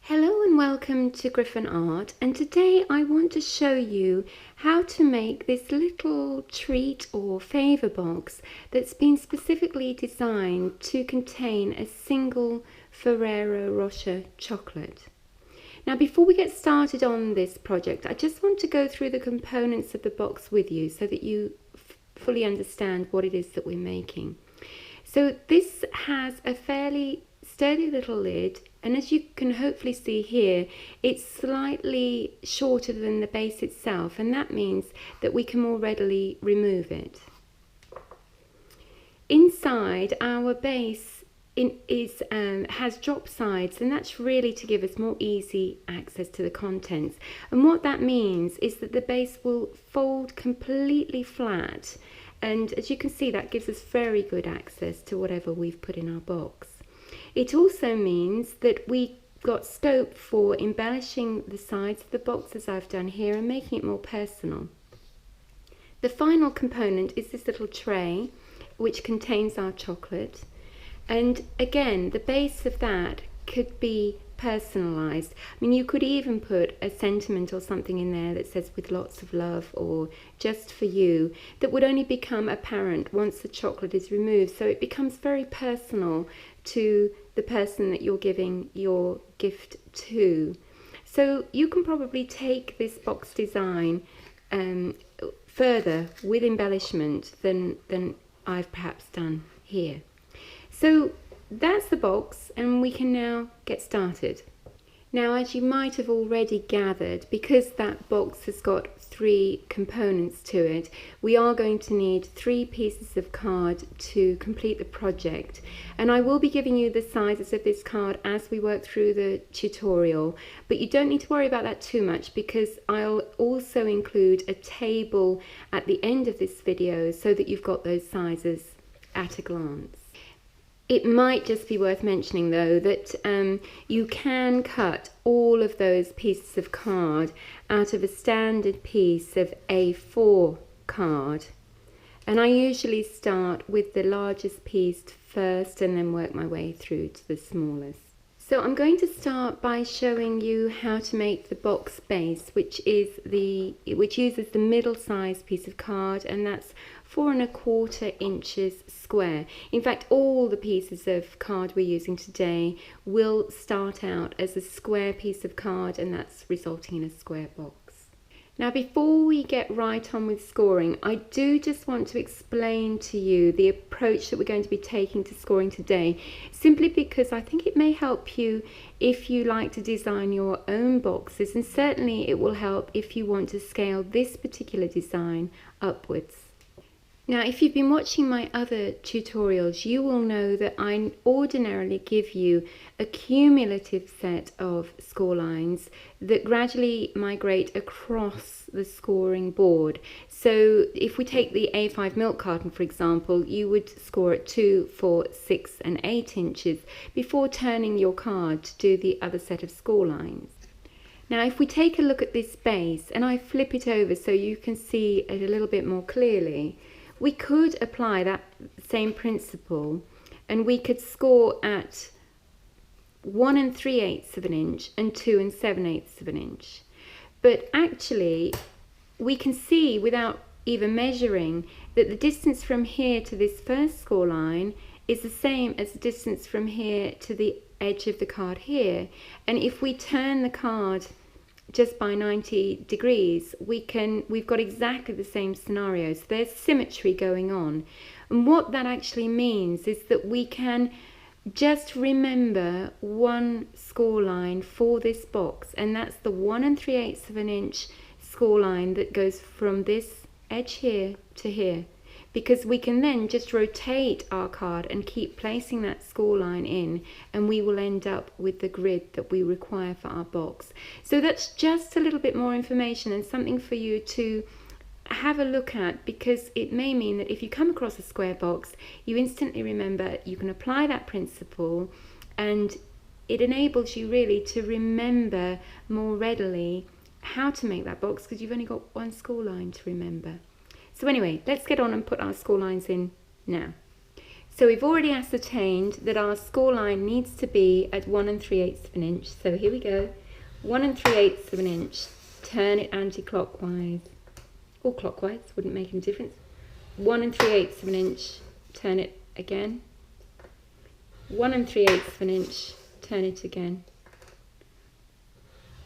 Hello and welcome to GryphonArt, and today I want to show you how to make this little treat or favour box that's been specifically designed to contain a single Ferrero Rocher chocolate. Now before we get started on this project, I just want to go through the components of the box with you so that you fully understand what it is that we're making. So this has a fairly sturdy little lid, and as you can hopefully see here, it's slightly shorter than the base itself, and that means that we can more readily remove it. Inside, our base has drop sides, and that's really to give us more easy access to the contents. And what that means is that the base will fold completely flat, and as you can see, that gives us very good access to whatever we've put in our box. It also means that we got scope for embellishing the sides of the box as I've done here and making it more personal. The final component is this little tray which contains our chocolate, and again the base of that could be personalized. I mean, you could even put a sentiment or something in there that says with lots of love or just for you, that would only become apparent once the chocolate is removed, so it becomes very personal to the person that you're giving your gift to. So you can probably take this box design further with embellishment than I've perhaps done here. So that's the box, and we can now get started. Now, as you might have already gathered, because that box has got 3 components to it, we are going to need 3 pieces of card to complete the project. And I will be giving you the sizes of this card as we work through the tutorial, but you don't need to worry about that too much, because I'll also include a table at the end of this video so that you've got those sizes at a glance. It might just be worth mentioning though that you can cut all of those pieces of card out of a standard piece of A4 card, and I usually start with the largest piece first and then work my way through to the smallest. So I'm going to start by showing you how to make the box base, which uses the middle size piece of card, and that's 4 1/4 inches square. In fact, all the pieces of card we're using today will start out as a square piece of card, and that's resulting in a square box. Now, before we get right on with scoring, I do just want to explain to you the approach that we're going to be taking to scoring today, simply because I think it may help you if you like to design your own boxes, and certainly it will help if you want to scale this particular design upwards. Now, if you've been watching my other tutorials, you will know that I ordinarily give you a cumulative set of score lines that gradually migrate across the scoring board. So if we take the A5 milk carton, for example, you would score at 2, 4, 6 and 8 inches before turning your card to do the other set of score lines. Now, if we take a look at this base and I flip it over so you can see it a little bit more clearly, we could apply that same principle and we could score at 1 3/8 of an inch and 2 7/8 of an inch. But actually, we can see without even measuring that the distance from here to this first score line is the same as the distance from here to the edge of the card here. And if we turn the card just by 90 degrees, we've got exactly the same scenario. So there's symmetry going on. And what that actually means is that we can just remember one score line for this box, and that's the 1 3/8 of an inch score line that goes from this edge here to here, because we can then just rotate our card and keep placing that score line in, and we will end up with the grid that we require for our box. So that's just a little bit more information and something for you to have a look at, because it may mean that if you come across a square box, you instantly remember you can apply that principle, and it enables you really to remember more readily how to make that box, because you've only got one score line to remember. So anyway, let's get on and put our score lines in now. So we've already ascertained that our score line needs to be at 1 3/8 of an inch. So here we go, 1 3/8 of an inch. Turn it anti-clockwise, or clockwise, wouldn't make any difference. 1 3/8 of an inch, turn it again. 1 3/8 of an inch, turn it again.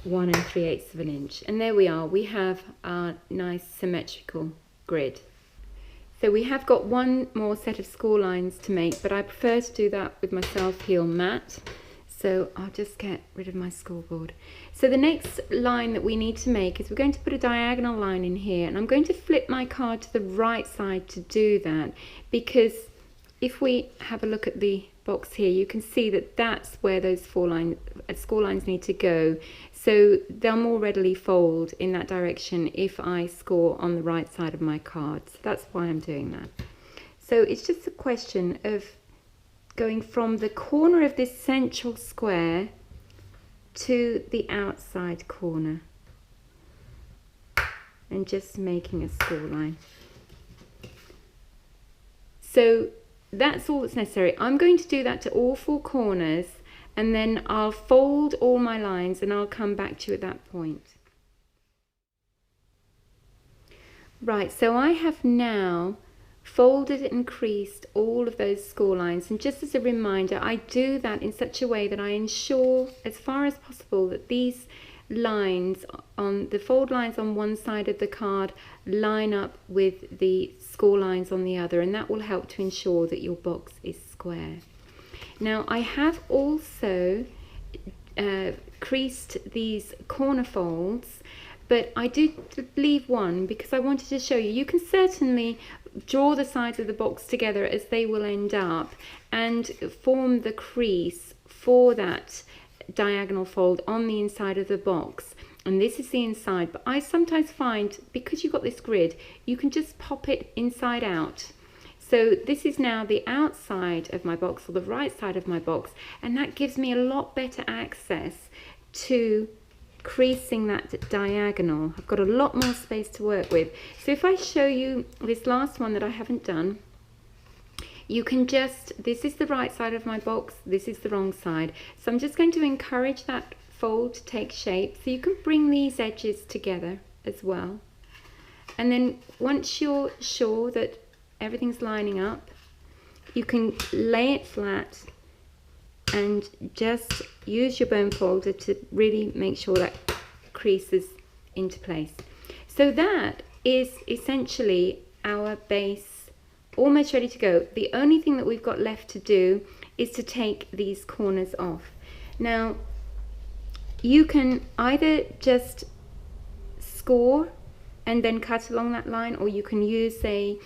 1 3/8 of an inch. And there we are, we have our nice symmetrical grid. So we have got one more set of score lines to make, but I prefer to do that with my self-heal mat. So I'll just get rid of my scoreboard. So the next line that we need to make is we're going to put a diagonal line in here, and I'm going to flip my card to the right side to do that, because if we have a look at the box here, you can see that that's where those score lines need to go. So they'll more readily fold in that direction if I score on the right side of my card. So that's why I'm doing that. So it's just a question of going from the corner of this central square to the outside corner and just making a score line. So that's all that's necessary. I'm going to do that to all four corners, and then I'll fold all my lines and I'll come back to you at that point. Right, so I have now folded and creased all of those score lines, and just as a reminder, I do that in such a way that I ensure as far as possible that these lines on the fold lines on one side of the card line up with the score lines on the other, and that will help to ensure that your box is square. Now I have also creased these corner folds, but I did leave one because I wanted to show you. You can certainly draw the sides of the box together as they will end up and form the crease for that diagonal fold on the inside of the box, and this is the inside. But I sometimes find, because you've got this grid, you can just pop it inside out. So this is now the outside of my box, or the right side of my box, and that gives me a lot better access to creasing that diagonal. I've got a lot more space to work with. So if I show you this last one that I haven't done, you can just, this is the right side of my box, this is the wrong side. So I'm just going to encourage that fold to take shape, so you can bring these edges together as well. And then once you're sure that everything's lining up, you can lay it flat and just use your bone folder to really make sure that creases into place. So that is essentially our base almost ready to go. The only thing that we've got left to do is to take these corners off. Now you can either just score and then cut along that line, or you can use a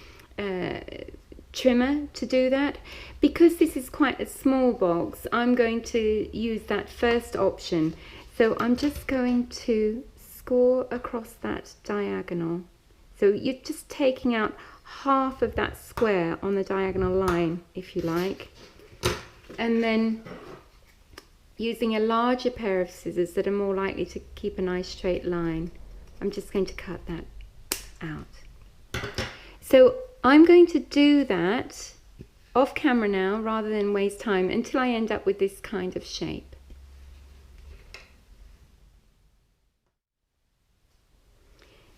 trimmer to do that. Because this is quite a small box, I'm going to use that first option. So I'm just going to score across that diagonal. So you're just taking out half of that square on the diagonal line, if you like, and then using a larger pair of scissors that are more likely to keep a nice straight line, I'm just going to cut that out. So I'm going to do that off camera now rather than waste time until I end up with this kind of shape.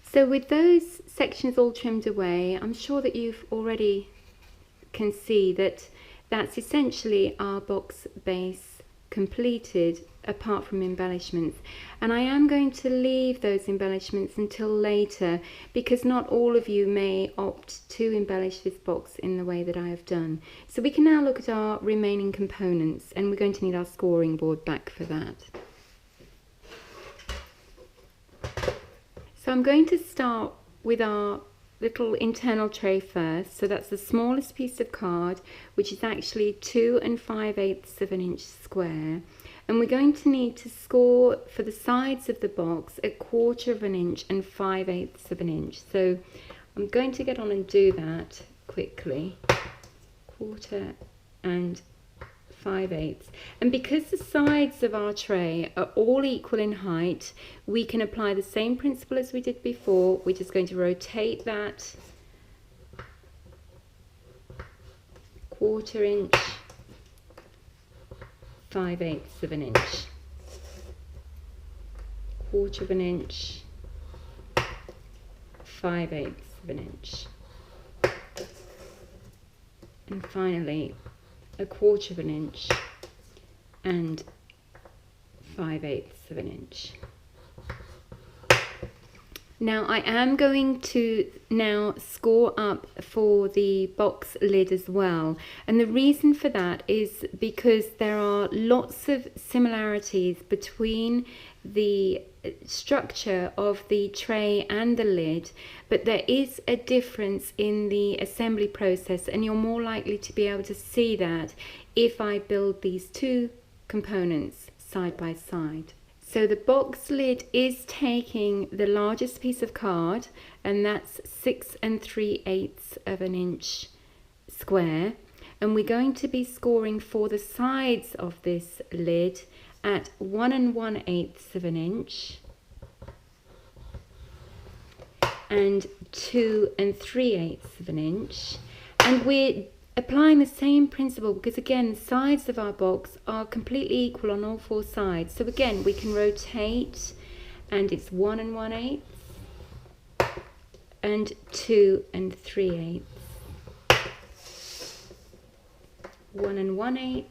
So with those sections all trimmed away, I'm sure that you've already can see that that's essentially our box base completed, apart from embellishments. And I am going to leave those embellishments until later, because not all of you may opt to embellish this box in the way that I have done. So we can now look at our remaining components, and we're going to need our scoring board back for that. So I'm going to start with our little internal tray first. So that's the smallest piece of card, which is actually 2 5/8 of an inch square. And we're going to need to score for the sides of the box 1/4 of an inch and 5/8 of an inch. So I'm going to get on and do that quickly. 1/4 and 5/8. And because the sides of our tray are all equal in height, we can apply the same principle as we did before. We're just going to rotate that 1/4 inch, 5/8 of an inch, 1/4 of an inch, 5/8 of an inch, and finally 1/4 of an inch and 5/8 of an inch. Now I am going to now score up for the box lid as well, and the reason for that is because there are lots of similarities between the structure of the tray and the lid, but there is a difference in the assembly process, and you're more likely to be able to see that if I build these two components side by side. So the box lid is taking the largest piece of card, and that's 6 3/8 of an inch square, and we're going to be scoring for the sides of this lid at 1 1/8 of an inch and 2 3/8 of an inch, and we're applying the same principle because again the sides of our box are completely equal on all four sides. So again we can rotate, and it's 1 1/8 and 2 3/8, 1 1/8,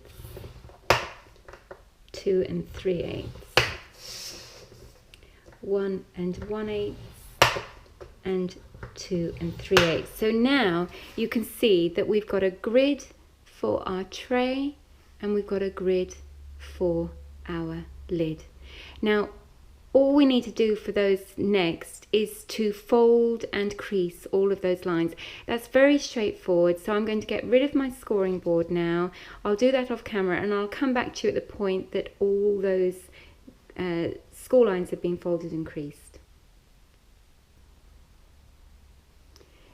2 3/8, 1 1/8 and 2 3/8. So now you can see that we've got a grid for our tray and we've got a grid for our lid. Now all we need to do for those next is to fold and crease all of those lines. That's very straightforward, so I'm going to get rid of my scoring board now. I'll do that off camera and I'll come back to you at the point that all those score lines have been folded and creased.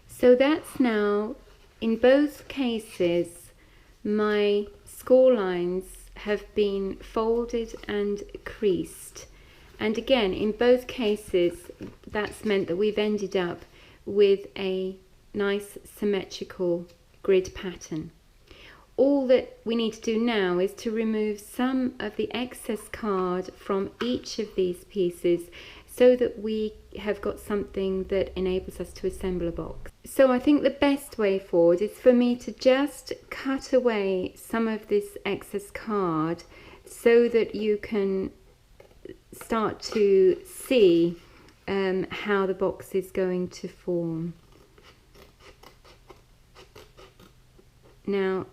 So that's now, in both cases, my score lines have been folded and creased. And again, in both cases, that's meant that we've ended up with a nice symmetrical grid pattern. All that we need to do now is to remove some of the excess card from each of these pieces so that we have got something that enables us to assemble a box. So I think the best way forward is for me to just cut away some of this excess card so that you can start to see how the box is going to form. Now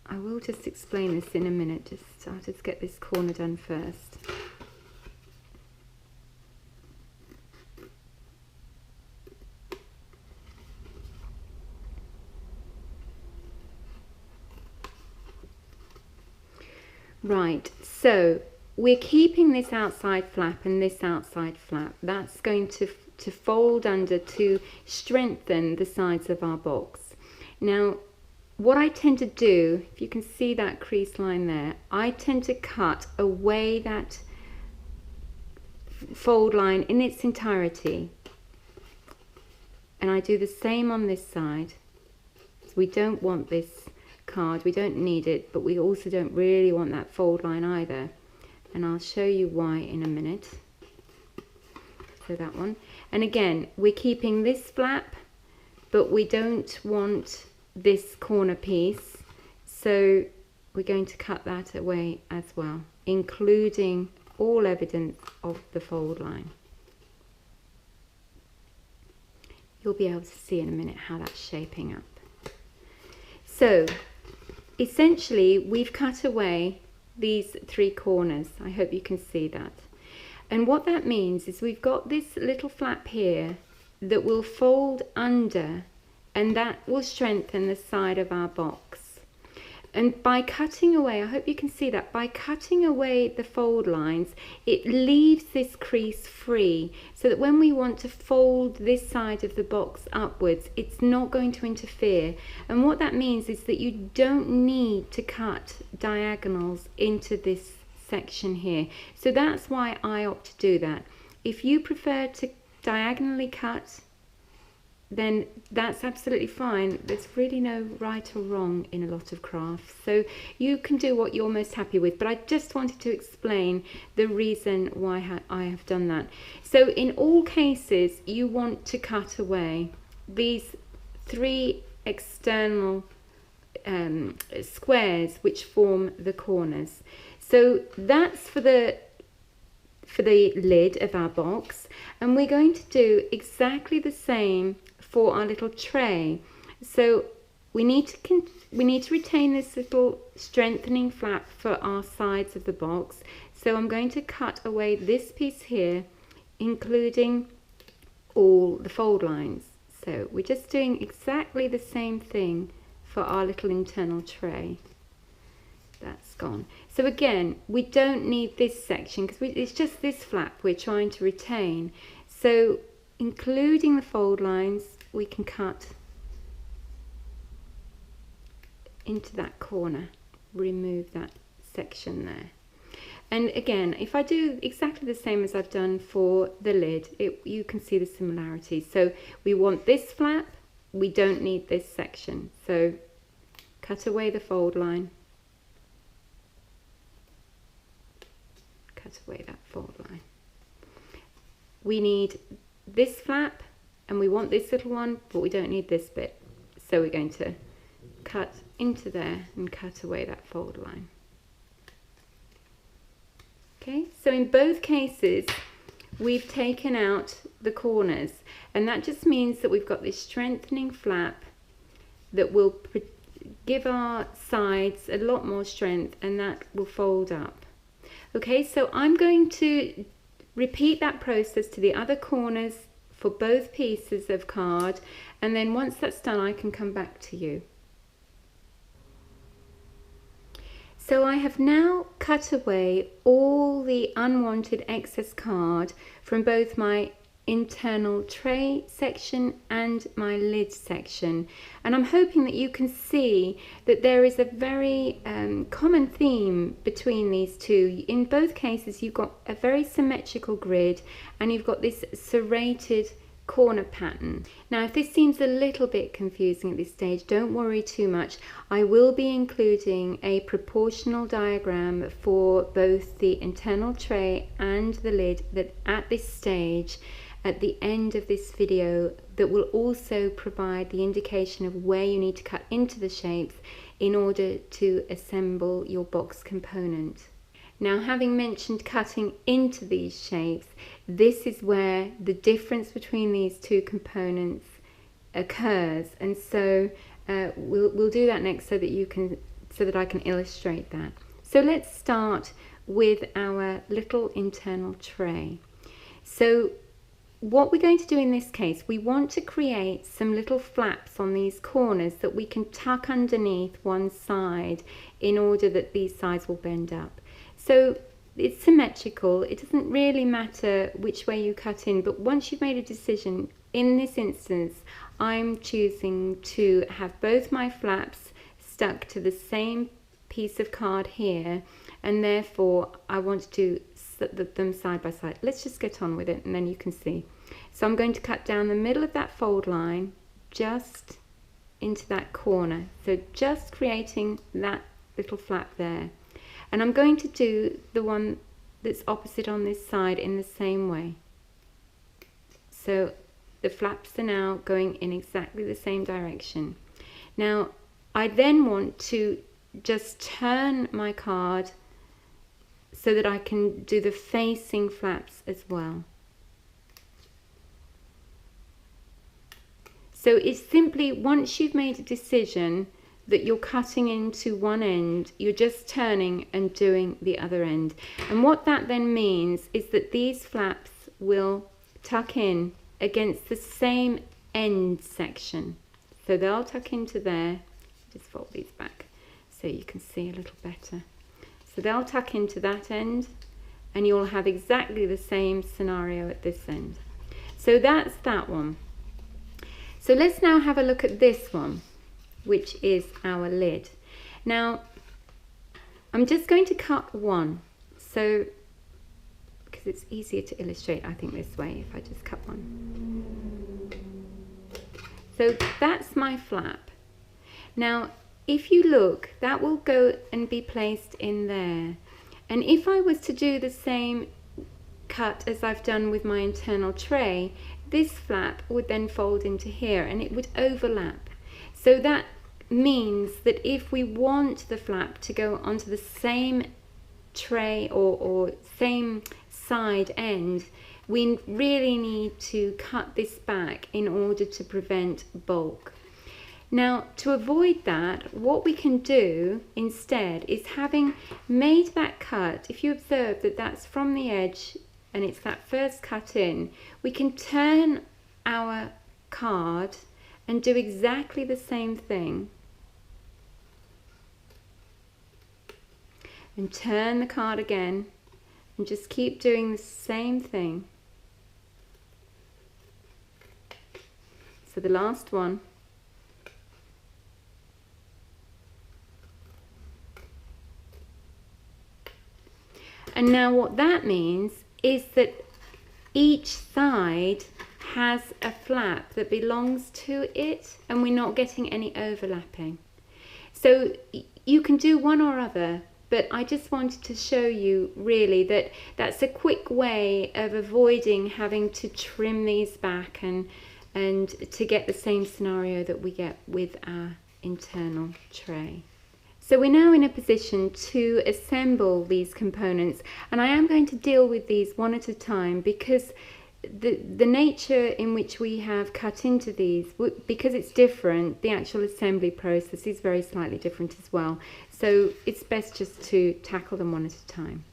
I will just explain this in a minute, I'll just get this corner done first. Right, so we're keeping this outside flap and this outside flap. That's going to fold under to strengthen the sides of our box. Now, what I tend to do, if you can see that crease line there, I tend to cut away that fold line in its entirety. And I do the same on this side. So we don't want this card, we don't need it, but we also don't really want that fold line either, and I'll show you why in a minute. So that one, and again we're keeping this flap, but we don't want this corner piece, so we're going to cut that away as well, including all evidence of the fold line. You'll be able to see in a minute how that's shaping up. So essentially we've cut away these three corners. I hope you can see that. And what that means is we've got this little flap here that will fold under, and that will strengthen the side of our box. And by cutting away, I hope you can see that, by cutting away the fold lines, it leaves this crease free so that when we want to fold this side of the box upwards, it's not going to interfere. And what that means is that you don't need to cut diagonals into this section here. So that's why I opt to do that. If you prefer to diagonally cut then that's absolutely fine. There's really no right or wrong in a lot of crafts, so you can do what you're most happy with, but I just wanted to explain the reason why I have done that. So in all cases you want to cut away these 3 external squares which form the corners. So that's for the lid of our box, and we're going to do exactly the same for our little tray. So we need to retain this little strengthening flap for our sides of the box. So I'm going to cut away this piece here, including all the fold lines. So we're just doing exactly the same thing for our little internal tray. That's gone. So again, we don't need this section because it's just this flap we're trying to retain. So including the fold lines, we can cut into that corner, remove that section there. And again, if I do exactly the same as I've done for the lid, you can see the similarities. So we want this flap, we don't need this section. So cut away the fold line, cut away that fold line. We need this flap and we want this little one, but we don't need this bit. So we're going to cut into there and cut away that fold line. Okay, so in both cases we've taken out the corners, and that just means that we've got this strengthening flap that will give our sides a lot more strength, and that will fold up. Okay, so I'm going to repeat that process to the other corners for both pieces of card, and then once that's done I can come back to you. So I have now cut away all the unwanted excess card from both my internal tray section and my lid section, and I'm hoping that you can see that there is a very common theme between these two. In both cases you've got a very symmetrical grid and you've got this serrated corner pattern. Now if this seems a little bit confusing at this stage, don't worry too much. I will be including a proportional diagram for both the internal tray and the lid that at this stage at the end of this video, that will also provide the indication of where you need to cut into the shapes in order to assemble your box component. Now, having mentioned cutting into these shapes, this is where the difference between these two components occurs, and so we'll do that next so that I can illustrate that. So let's start with our little internal tray. So what we're going to do in this case, we want to create some little flaps on these corners that we can tuck underneath one side in order that these sides will bend up. So it's symmetrical, it doesn't really matter which way you cut in, but once you've made a decision, in this instance I'm choosing to have both my flaps stuck to the same piece of card here, and therefore I want to do them side by side. Let's just get on with it and then you can see. So I'm going to cut down the middle of that fold line just into that corner, so just creating that little flap there, and I'm going to do the one that's opposite on this side in the same way. So the flaps are now going in exactly the same direction. Now I then want to just turn my card so that I can do the facing flaps as well. So it's simply, once you've made a decision that you're cutting into one end, you're just turning and doing the other end. And what that then means is that these flaps will tuck in against the same end section. So they'll tuck into there. Just fold these back so you can see a little better. So they'll tuck into that end and you'll have exactly the same scenario at this end. So that's that one. So let's now have a look at this one, which is our lid. Now I'm just going to cut one, so because it's easier to illustrate I think this way if I just cut one. So that's my flap. Now, if you look, that will go and be placed in there. And if I was to do the same cut as I've done with my internal tray, this flap would then fold into here and it would overlap. So that means that if we want the flap to go onto the same tray or same side end, we really need to cut this back in order to prevent bulk. Now, to avoid that, what we can do instead is, having made that cut, if you observe that that's from the edge and it's that first cut in, we can turn our card and do exactly the same thing. And turn the card again and just keep doing the same thing. So the last one. And now what that means is that each side has a flap that belongs to it and we're not getting any overlapping. So you can do one or other, but I just wanted to show you really that that's a quick way of avoiding having to trim these back and to get the same scenario that we get with our internal tray. So we're now in a position to assemble these components, and I am going to deal with these one at a time because the nature in which we have cut into these, because it's different, the actual assembly process is very slightly different as well. So it's best just to tackle them one at a time.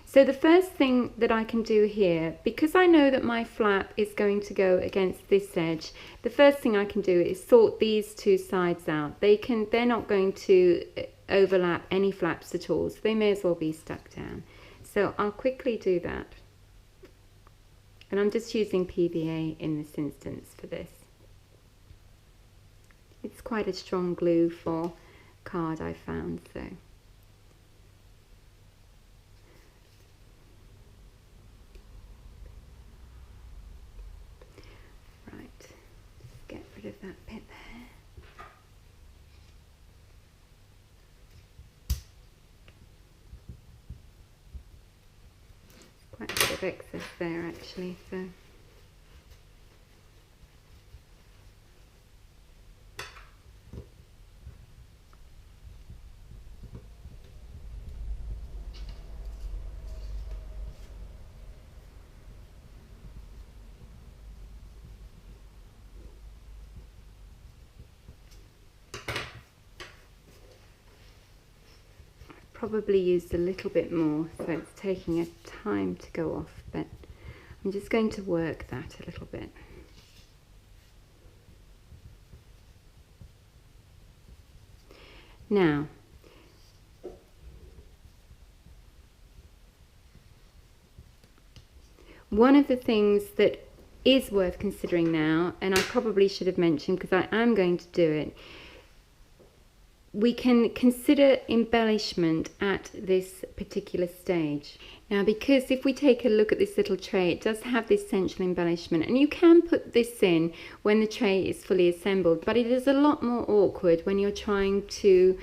So the first thing that I can do here, because I know that my flap is going to go against this edge, the first thing I can do is sort these two sides out. They're not going to overlap any flaps at all, so they may as well be stuck down. So I'll quickly do that. And I'm just using PVA in this instance for this. It's quite a strong glue for card, I found, so. Right, just get rid of that bit there. Quite a bit of excess there actually, so. Probably used a little bit more, so it's taking a time to go off, but I'm just going to work that a little bit. Now, one of the things that is worth considering now, and I probably should have mentioned because I am going to do it, we can consider embellishment at this particular stage. Now, because if we take a look at this little tray, it does have this central embellishment, and you can put this in when the tray is fully assembled, but it is a lot more awkward when you're trying to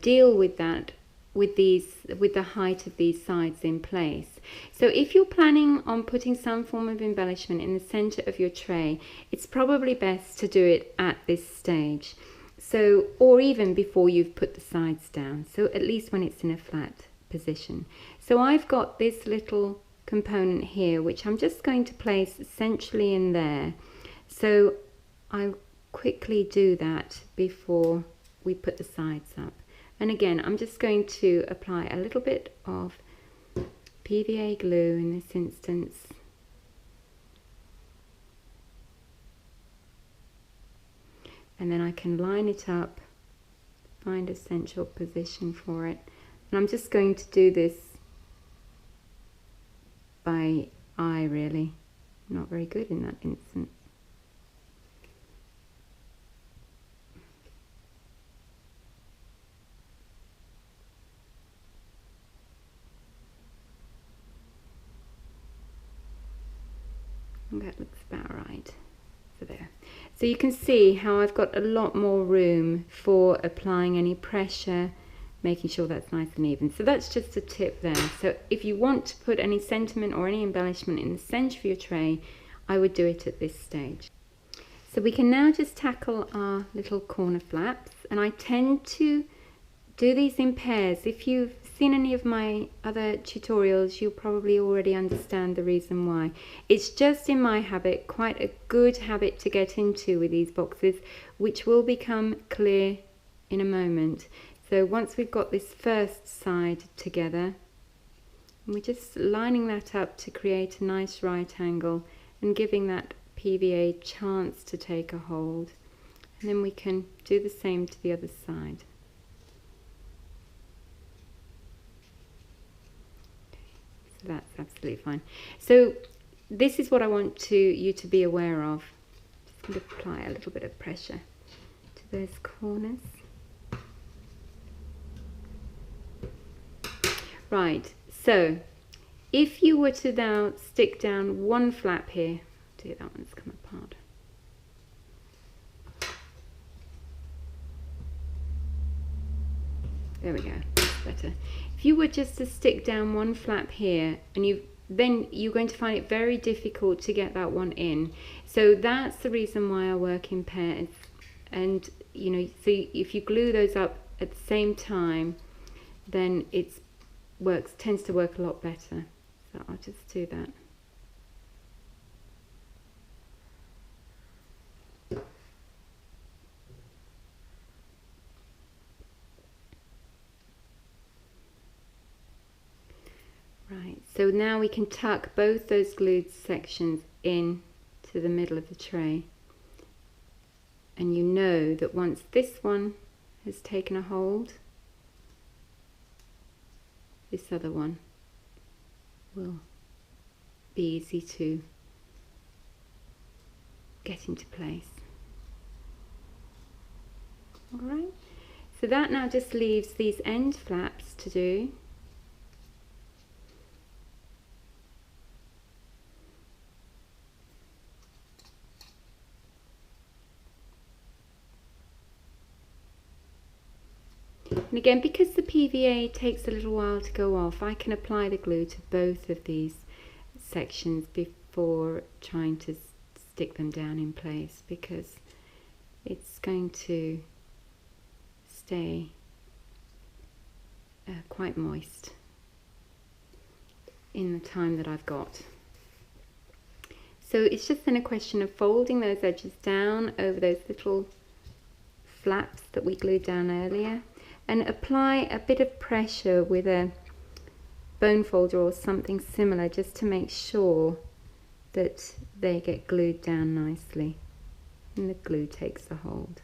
deal with that with the height of these sides in place. So if you're planning on putting some form of embellishment in the center of your tray, it's probably best to do it at this stage. So, or even before you've put the sides down, so at least when it's in a flat position. So I've got this little component here, which I'm just going to place centrally in there. So I'll quickly do that before we put the sides up. And again, I'm just going to apply a little bit of PVA glue in this instance. And then I can line it up, find a central position for it. And I'm just going to do this by eye, really. Not very good in that instance. That looks about right. So there. So you can see how I've got a lot more room for applying any pressure, making sure that's nice and even. So that's just a tip there. So if you want to put any sentiment or any embellishment in the center of your tray, I would do it at this stage. So we can now just tackle our little corner flaps, and I tend to do these in pairs. If you've seen any of my other tutorials, you'll probably already understand the reason why. It's just in my habit, quite a good habit to get into with these boxes, which will become clear in a moment. So once we've got this first side together, we're just lining that up to create a nice right angle and giving that PVA chance to take a hold. And then we can do the same to the other side. So that's absolutely fine. So this is what I want you to be aware of. Just going to apply a little bit of pressure to those corners. Right, so if you were to now stick down one flap here, dear, that one's come apart. There we go, that's better. If you were just to stick down one flap here, and then you're going to find it very difficult to get that one in. So that's the reason why I work in pairs. And you know, so if you glue those up at the same time, then it's tends to work a lot better. So I'll just do that. Right, so now we can tuck both those glued sections in to the middle of the tray. And you know that once this one has taken a hold, this other one will be easy to get into place. Alright, so that now just leaves these end flaps to do. And again, because the PVA takes a little while to go off, I can apply the glue to both of these sections before trying to stick them down in place, because it's going to stay quite moist in the time that I've got. So it's just then a question of folding those edges down over those little flaps that we glued down earlier, and apply a bit of pressure with a bone folder or something similar, just to make sure that they get glued down nicely and the glue takes a hold.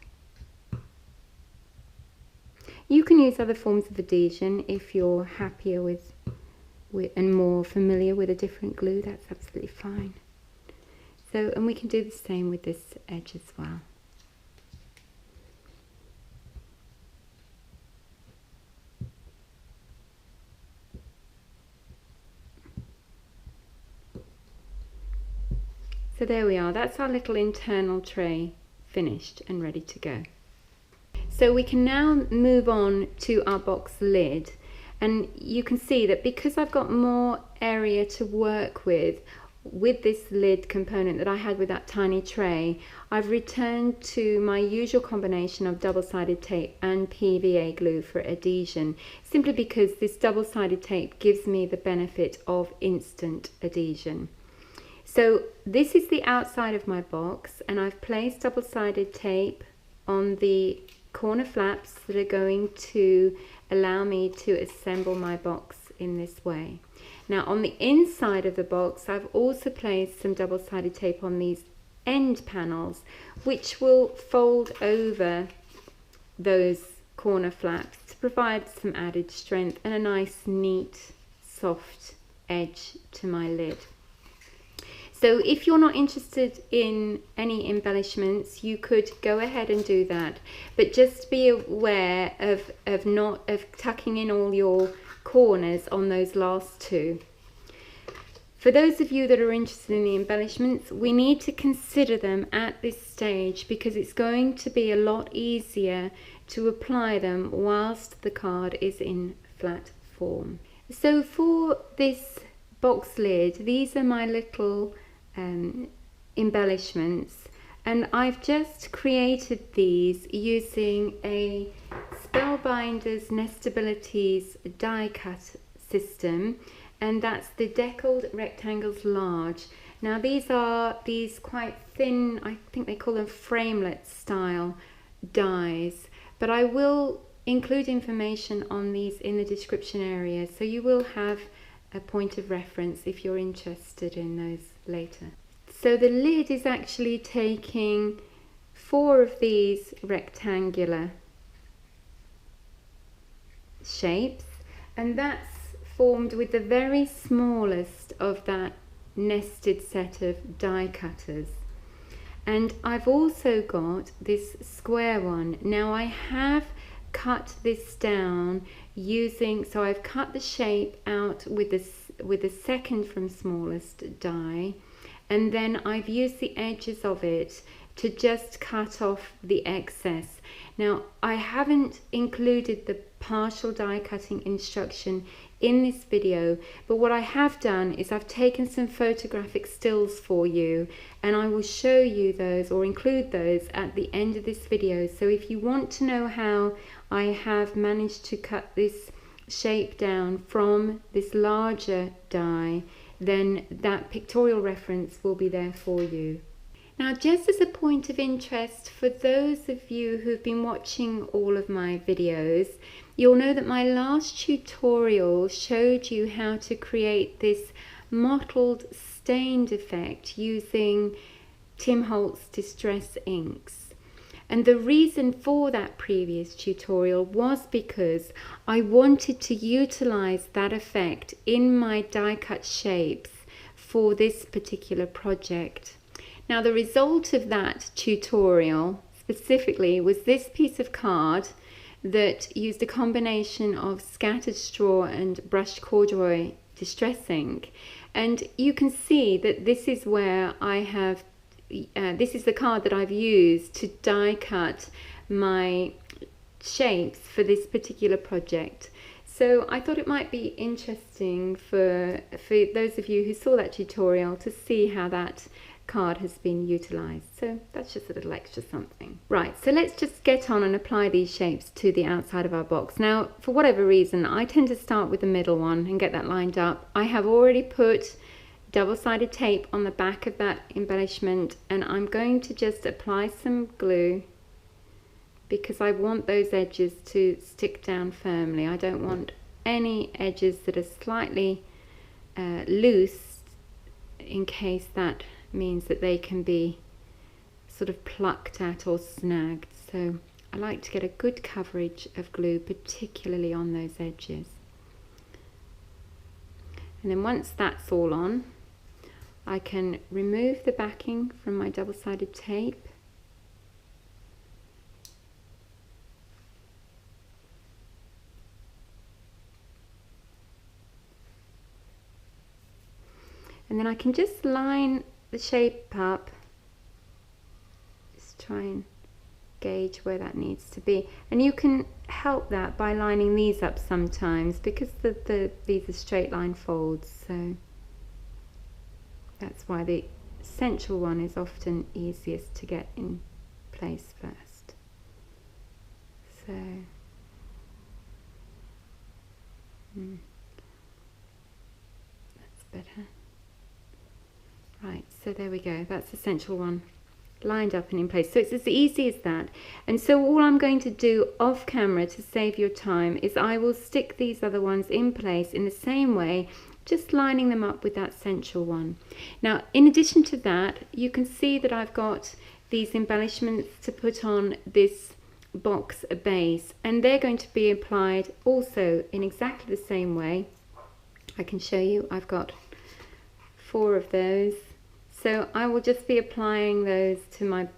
You can use other forms of adhesion if you're happier with and more familiar with a different glue. That's absolutely fine. So, and we can do the same with this edge as well. So there we are, that's our little internal tray finished and ready to go. So we can now move on to our box lid, and you can see that because I've got more area to work with this lid component that I had with that tiny tray, I've returned to my usual combination of double-sided tape and PVA glue for adhesion, simply because this double-sided tape gives me the benefit of instant adhesion. So this is the outside of my box, and I've placed double-sided tape on the corner flaps that are going to allow me to assemble my box in this way. Now on the inside of the box, I've also placed some double-sided tape on these end panels, which will fold over those corner flaps to provide some added strength and a nice, neat, soft edge to my lid. So if you're not interested in any embellishments, you could go ahead and do that, but just be aware of tucking in all your corners on those last two. For those of you that are interested in the embellishments, we need to consider them at this stage because it's going to be a lot easier to apply them whilst the card is in flat form. So for this box lid, these are my little embellishments, and I've just created these using a Spellbinders Nestabilities die cut system, and that's the Deckled Rectangles Large. Now these are these quite thin, I think they call them framelit style dies, but I will include information on these in the description area, so you will have a point of reference if you're interested in those later. So the lid is actually taking 4 of these rectangular shapes, and that's formed with the very smallest of that nested set of die cutters. And I've also got this square one. Now I have cut this down using, so I've cut the shape out with the second from smallest die, and then I've used the edges of it to just cut off the excess. Now I haven't included the partial die cutting instruction in this video, but what I have done is I've taken some photographic stills for you, and I will show you those or include those at the end of this video. So if you want to know how I have managed to cut this shape down from this larger die, then that pictorial reference will be there for you. Now, just as a point of interest for those of you who've been watching all of my videos, you'll know that my last tutorial showed you how to create this mottled stained effect using Tim Holtz Distress inks. And the reason for that previous tutorial was because I wanted to utilize that effect in my die cut shapes for this particular project. Now the result of that tutorial specifically was this piece of card that used a combination of scattered straw and brushed corduroy distress ink, and you can see that this is where I have this is the card that I've used to die cut my shapes for this particular project. So I thought it might be interesting for those of you who saw that tutorial to see how that card has been utilized. So that's just a little extra something. Right, so let's just get on and apply these shapes to the outside of our box. Now, for whatever reason, I tend to start with the middle one and get that lined up. I have already put double-sided tape on the back of that embellishment, and I'm going to just apply some glue because I want those edges to stick down firmly. I don't want any edges that are slightly loose, in case that means that they can be sort of plucked at or snagged. So I like to get a good coverage of glue, particularly on those edges. And then once that's all on, I can remove the backing from my double-sided tape. And then I can just line the shape up, just try and gauge where that needs to be. And you can help that by lining these up sometimes, because these are straight line folds, so that's why the central one is often easiest to get in place first. So that's better. Right, so there we go, that's the central one lined up and in place. So it's as easy as that. And so all I'm going to do off camera to save your time is I will stick these other ones in place in the same way, just lining them up with that central one. Now, in addition to that, you can see that I've got these embellishments to put on this box base, and they're going to be applied also in exactly the same way. I can show you, I've got 4 of those. So I will just be applying those to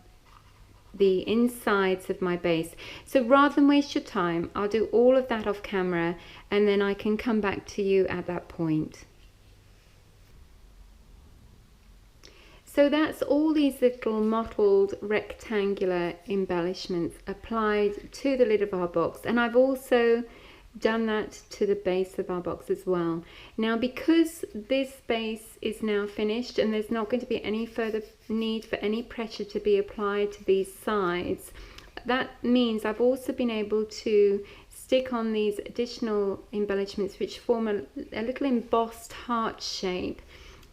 the insides of my base. So rather than waste your time, I'll do all of that off camera, and then I can come back to you at that point. So that's all these little mottled rectangular embellishments applied to the lid of our box, and I've also done that to the base of our box as well. Now, because this base is now finished and there's not going to be any further need for any pressure to be applied to these sides, that means I've also been able to stick on these additional embellishments which form a little embossed heart shape.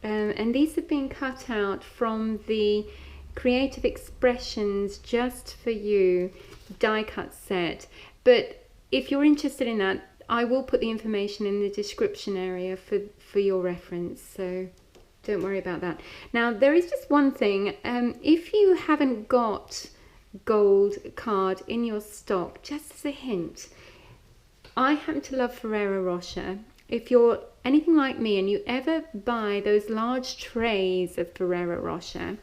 And these have been cut out from the Creative Expressions Just For You die cut set. But if you're interested in that, I will put the information in the description area for your reference, so don't worry about that. Now, there is just one thing. If you haven't got gold card in your stock, just as a hint, I happen to love Ferrero Rocher. If you're anything like me and you ever buy those large trays of Ferrero Rocher,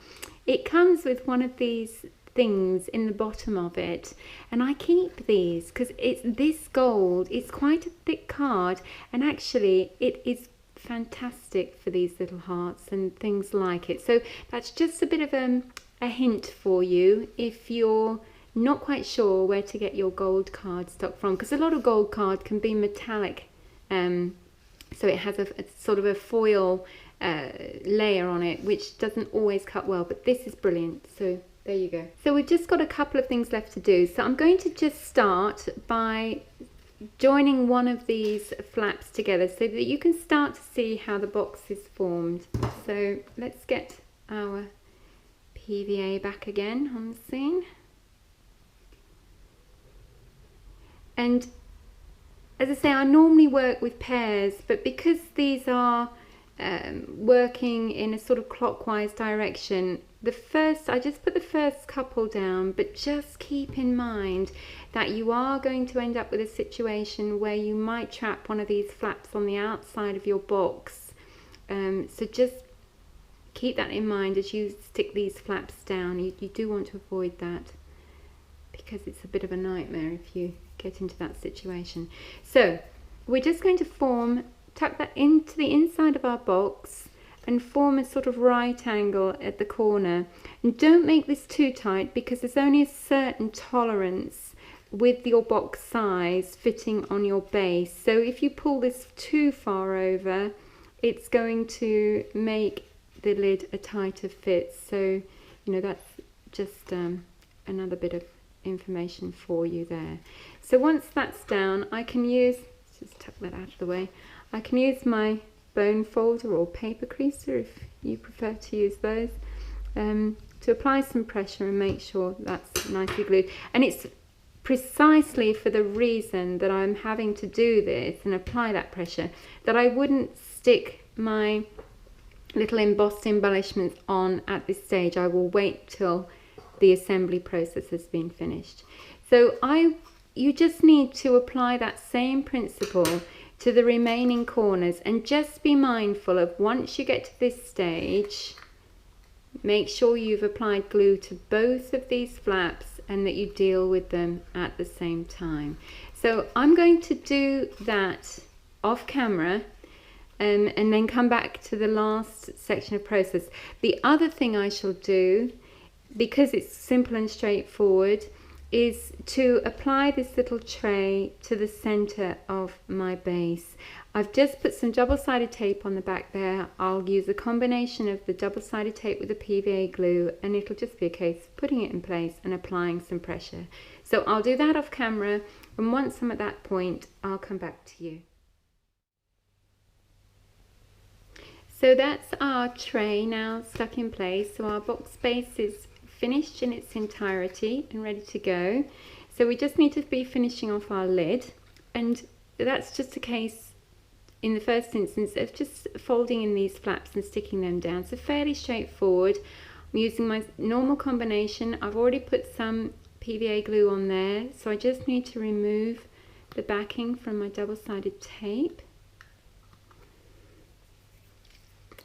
it comes with one of these things in the bottom of it, and I keep these because it's this gold. It's quite a thick card, and actually it is fantastic for these little hearts and things like it. So that's just a bit of a hint for you if you're not quite sure where to get your gold card stock from, because a lot of gold card can be metallic, so it has a sort of a foil layer on it, which doesn't always cut well, but this is brilliant. So there you go. So we've just got a couple of things left to do. So I'm going to just start by joining one of these flaps together so that you can start to see how the box is formed. So let's get our PVA back again on the scene. And as I say, I normally work with pairs, but because these are working in a sort of clockwise direction, I just put the first couple down, but just keep in mind that you are going to end up with a situation where you might trap one of these flaps on the outside of your box. So just keep that in mind as you stick these flaps down. You do want to avoid that, because it's a bit of a nightmare if you get into that situation. So we're just going to tuck that into the inside of our box and form a sort of right angle at the corner. And don't make this too tight, because there's only a certain tolerance with your box size fitting on your base. So if you pull this too far over, it's going to make the lid a tighter fit. So, you know, that's just another bit of information for you there. So once that's down, I can use, just tuck that out of the way, I can use my bone folder or paper creaser if you prefer to use those, to apply some pressure and make sure that's nicely glued. And it's precisely for the reason that I'm having to do this and apply that pressure that I wouldn't stick my little embossed embellishments on at this stage. I will wait till the assembly process has been finished. So you just need to apply that same principle to the remaining corners, and just be mindful of, once you get to this stage, make sure you've applied glue to both of these flaps and that you deal with them at the same time. So I'm going to do that off camera and then come back to the last section of process. The other thing I shall do, because it's simple and straightforward, is to apply this little tray to the center of my base. I've just put some double-sided tape on the back there. I'll use a combination of the double-sided tape with the PVA glue, and it'll just be a case of putting it in place and applying some pressure. So I'll do that off camera, and once I'm at that point, I'll come back to you. So that's our tray now stuck in place. So our box base is finished in its entirety and ready to go. So we just need to be finishing off our lid, and that's just a case in the first instance of just folding in these flaps and sticking them down. So fairly straightforward. I'm using my normal combination. I've already put some PVA glue on there, so I just need to remove the backing from my double-sided tape,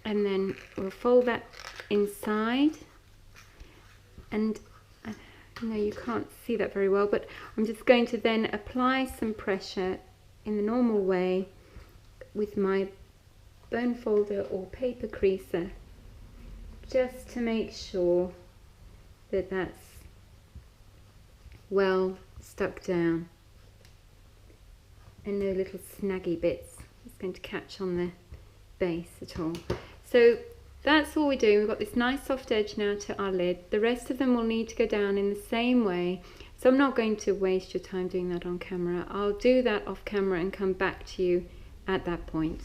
and then we'll fold that inside. And I know you can't see that very well, but I'm just going to then apply some pressure in the normal way with my bone folder or paper creaser just to make sure that that's well stuck down and no little snaggy bits it's going to catch on the base at all. So that's all we're doing. We've got this nice soft edge now to our lid. The rest of them will need to go down in the same way. So I'm not going to waste your time doing that on camera. I'll do that off camera and come back to you at that point.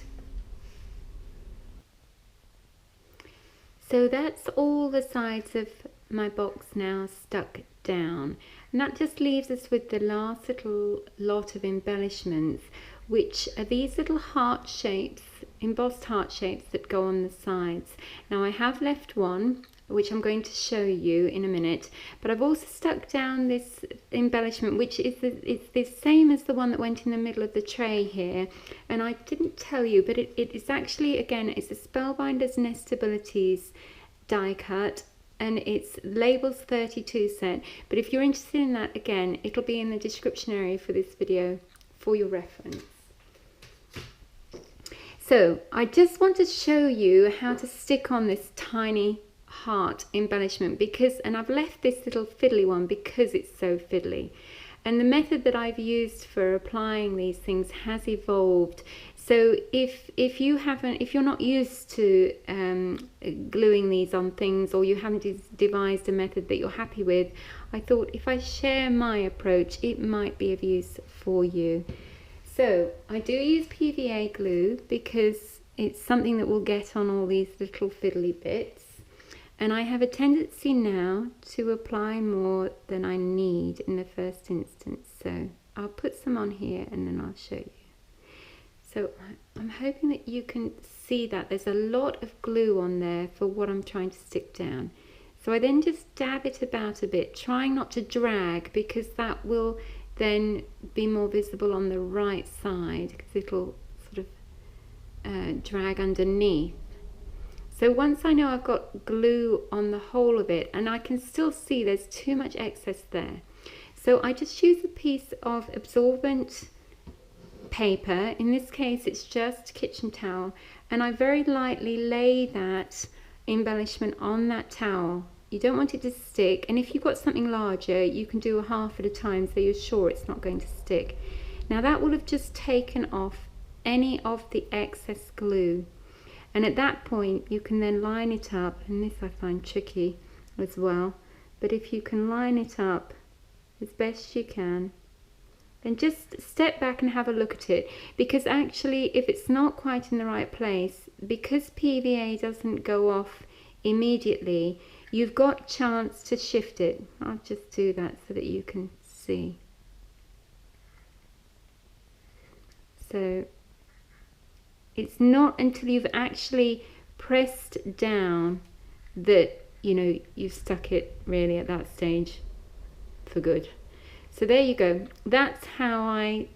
So that's all the sides of my box now stuck down. And that just leaves us with the last little lot of embellishments, which are these little heart shapes, embossed heart shapes that go on the sides. Now I have left one, which I'm going to show you in a minute, but I've also stuck down this embellishment, which is it's the same as the one that went in the middle of the tray here. And I didn't tell you, but it is actually, again, it's a Spellbinders Nestabilities die cut, and it's labels 32 set. But if you're interested in that, again, it'll be in the description area for this video for your reference. So I just want to show you how to stick on this tiny heart embellishment, and I've left this little fiddly one because it's so fiddly, and the method that I've used for applying these things has evolved. So if you're not used to gluing these on things, or you haven't devised a method that you're happy with, I thought if I share my approach, it might be of use for you. So I do use PVA glue because it's something that will get on all these little fiddly bits. And I have a tendency now to apply more than I need in the first instance. So I'll put some on here and then I'll show you. So I'm hoping that you can see that there's a lot of glue on there for what I'm trying to stick down. So I then just dab it about a bit, trying not to drag, because that will then be more visible on the right side, because it'll sort of drag underneath. So once I know I've got glue on the whole of it, and I can still see there's too much excess there, so I just use a piece of absorbent paper. In this case it's just kitchen towel, and I very lightly lay that embellishment on that towel. You don't want it to stick, and if you've got something larger you can do a half at a time so you're sure it's not going to stick. Now that will have just taken off any of the excess glue. And at that point you can then line it up, and this I find tricky as well, but if you can line it up as best you can, then just step back and have a look at it, because actually if it's not quite in the right place, because PVA doesn't go off immediately, you've got a chance to shift it. I'll just do that so that you can see. So it's not until you've actually pressed down that you've stuck it really at that stage for good. So there you go. That's how I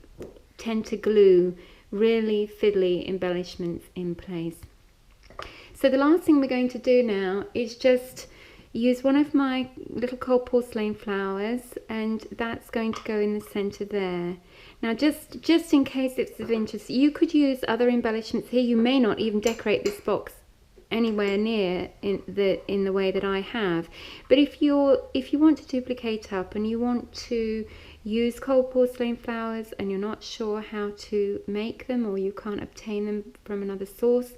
tend to glue really fiddly embellishments in place. So the last thing we're going to do now is just use one of my little cold porcelain flowers, and that's going to go in the center there. Now just in case it's of interest, you could use other embellishments here. You may not even decorate this box anywhere near in the way that I have, but if you want to duplicate up and you want to use cold porcelain flowers and you're not sure how to make them, or you can't obtain them from another source,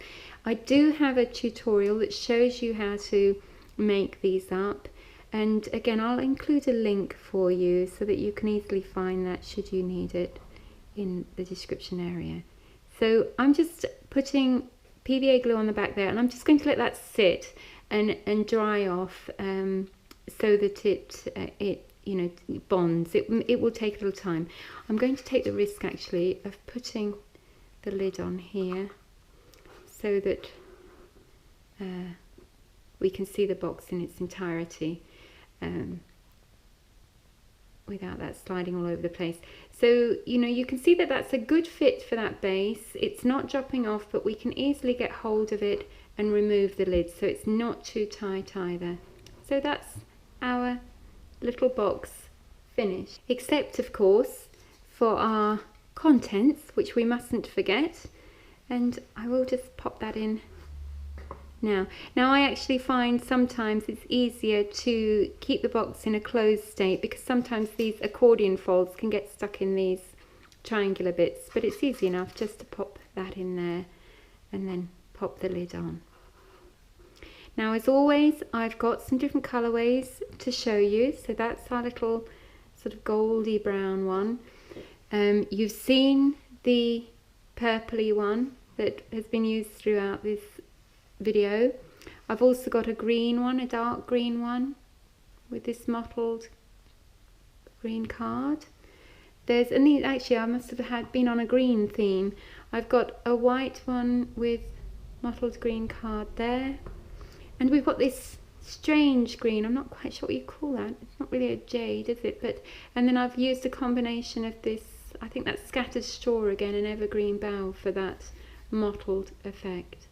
I do have a tutorial that shows you how to make these up, and again I'll include a link for you so that you can easily find that should you need it in the description area. So I'm just putting PVA glue on the back there, and I'm just going to let that sit and dry off so that it bonds. It will take a little time. I'm going to take the risk actually of putting the lid on here so that we can see the box in its entirety without that sliding all over the place. So you can see that that's a good fit for that base. It's not dropping off, but we can easily get hold of it and remove the lid, so it's not too tight either. So that's our little box finished, except of course for our contents, which we mustn't forget, and I will just pop that in Now I actually find sometimes it's easier to keep the box in a closed state because sometimes these accordion folds can get stuck in these triangular bits, but it's easy enough just to pop that in there and then pop the lid on. Now, as always, I've got some different colorways to show you. So that's our little sort of goldy brown one. You've seen the purpley one that has been used throughout this video. I've also got a green one, a dark green one with this mottled green card. There's actually I must have been on a green theme. I've got a white one with mottled green card there, and we've got this strange green. I'm not quite sure what you call that. It's not really a jade, is it? And then I've used a combination of this, I think that's scattered straw again, an evergreen bough for that mottled effect.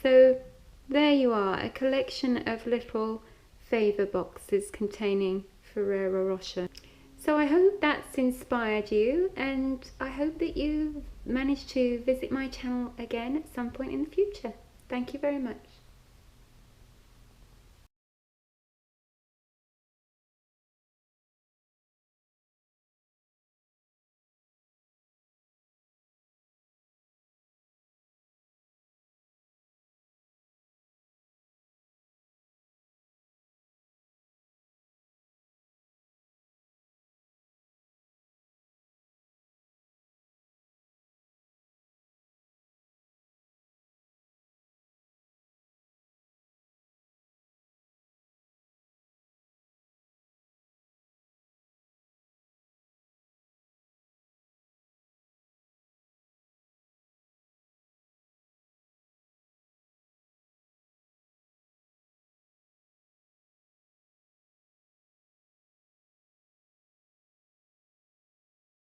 So there you are, a collection of little Favour boxes containing Ferrero Rocher. So I hope that's inspired you, and I hope that you manage to visit my channel again at some point in the future. Thank you very much.